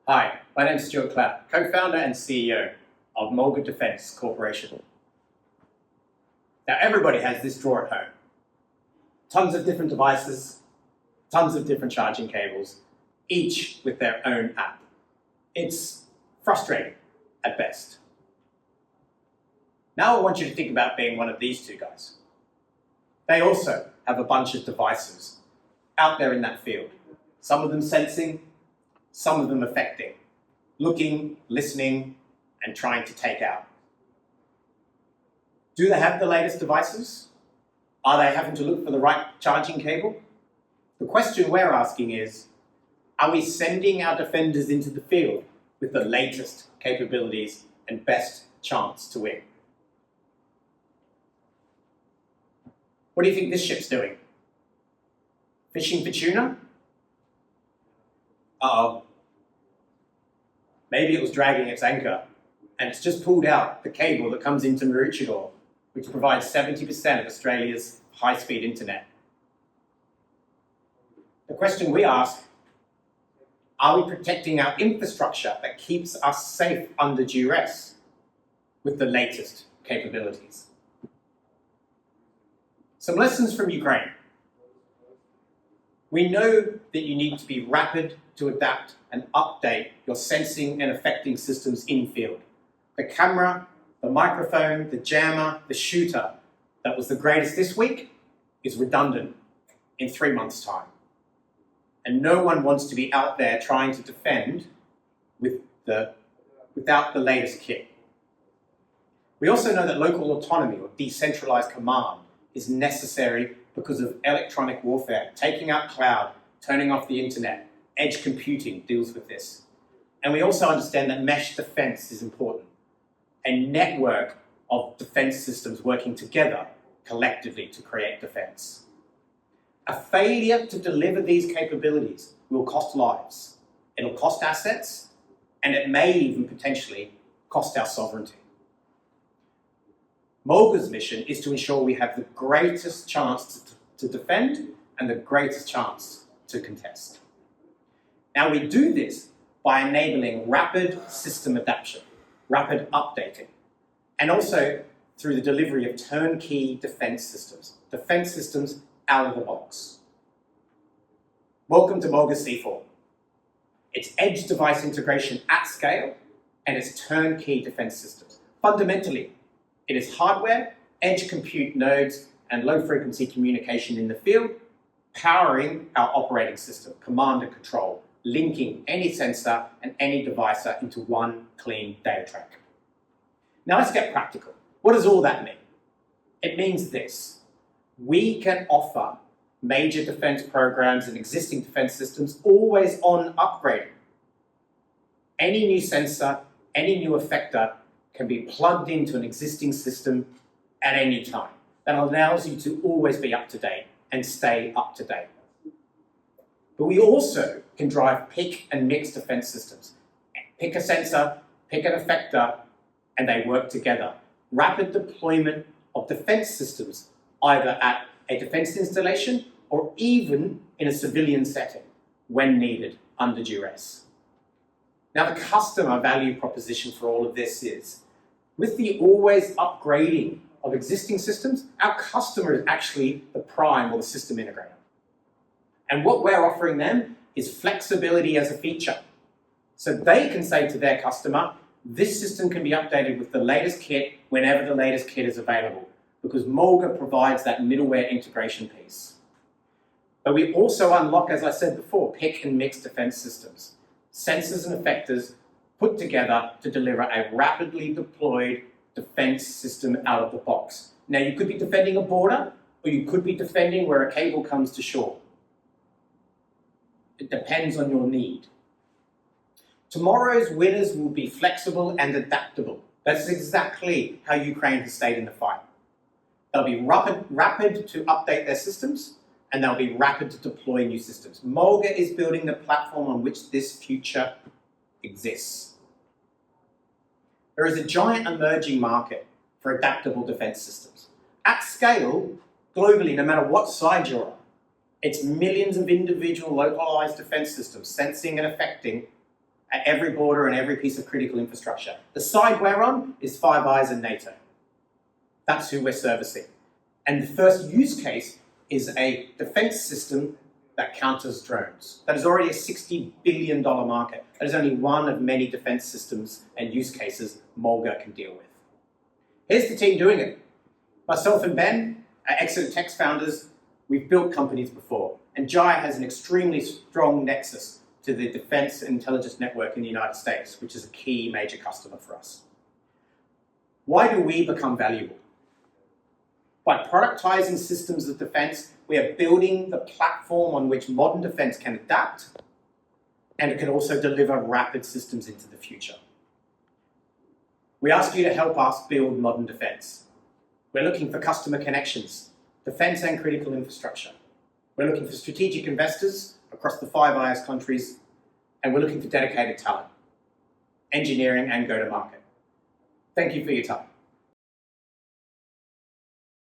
Hi, my name is Stuart Clout, co-founder and CEO of Mulga Defence Corporation. Now everybody has this drawer at home. Tons of different devices, tons of different charging cables, each with their own app. It's frustrating at best. Now I want you to think about being one of these two guys. They also have a bunch of devices out there in that field. Some of them sensing, some of them affecting, looking, listening, and trying to take out. Do they have the latest devices? Are they having to look for the right charging cable? The question we're asking is, are we sending our defenders into the field with the latest capabilities and best chance to win? What do you think this ship's doing? Fishing for tuna? Uh-oh. Maybe it was dragging its anchor and it's just pulled out the cable that comes into Maroochydore, which provides 70% of Australia's high-speed internet. The question we ask, are we protecting our infrastructure that keeps us safe under duress with the latest capabilities? Some lessons from Ukraine. We know that you need to be rapid to adapt and update your sensing and affecting systems in field. The camera, the microphone, the jammer, the shooter that was the greatest this week is redundant in 3 months' time. And no one wants to be out there trying to defend without the latest kit. We also know that local autonomy or decentralized command is necessary because of electronic warfare, taking out cloud, turning off the internet. Edge computing deals with this. And we also understand that mesh defense is important. A network of defense systems working together collectively to create defense. A failure to deliver these capabilities will cost lives. It'll cost assets, and it may even potentially cost our sovereignty. Mulga's mission is to ensure we have the greatest chance to defend and the greatest chance to contest. Now we do this by enabling rapid system adaptation, rapid updating, and also through the delivery of turnkey defense systems out of the box. Welcome to Mulga C4. It's edge device integration at scale, and it's turnkey defense systems. Fundamentally, it is hardware, edge compute nodes, and low-frequency communication in the field, powering our operating system, command and control, linking any sensor and any device into one clean data track. Now let's get practical. What does all that mean? It means this. We can offer major defense programs and existing defense systems always on upgrading. Any new sensor, any new effector can be plugged into an existing system at any time. That allows you to always be up to date and stay up to date. But we also can drive pick and mix defense systems. Pick a sensor, pick an effector, and they work together. Rapid deployment of defense systems, either at a defense installation or even in a civilian setting when needed under duress. Now the customer value proposition for all of this is, with the always upgrading of existing systems, our customer is actually the prime or the system integrator. And what we're offering them is flexibility as a feature. So they can say to their customer, this system can be updated with the latest kit whenever the latest kit is available, because Mulga provides that middleware integration piece. But we also unlock, as I said before, pick and mix defense systems, sensors and effectors put together to deliver a rapidly deployed defense system out of the box. Now you could be defending a border, or you could be defending where a cable comes to shore. It depends on your need. Tomorrow's winners will be flexible and adaptable. That's exactly how Ukraine has stayed in the fight. They'll be rapid to update their systems, and they'll be rapid to deploy new systems. Mulga is building the platform on which this future exists. There is a giant emerging market for adaptable defense systems. At scale, globally, no matter what side you're on, it's millions of individual localized defense systems, sensing and affecting at every border and every piece of critical infrastructure. The side we're on is Five Eyes and NATO. That's who we're servicing. And the first use case is a defense system that counters drones. That is already a $60 billion market. That is only one of many defense systems and use cases Mulga can deal with. Here's the team doing it. Myself and Ben, Exeter Tech's founders, we've built companies before, and Jai has an extremely strong nexus to the Defense and Intelligence Network in the United States, which is a key major customer for us. Why do we become valuable? By productizing systems of defense, we are building the platform on which modern defense can adapt, and it can also deliver rapid systems into the future. We ask you to help us build modern defense. We're looking for customer connections, defense and critical infrastructure. We're looking for strategic investors across the Five Eyes countries, and we're looking for dedicated talent, engineering and go-to-market. Thank you for your time.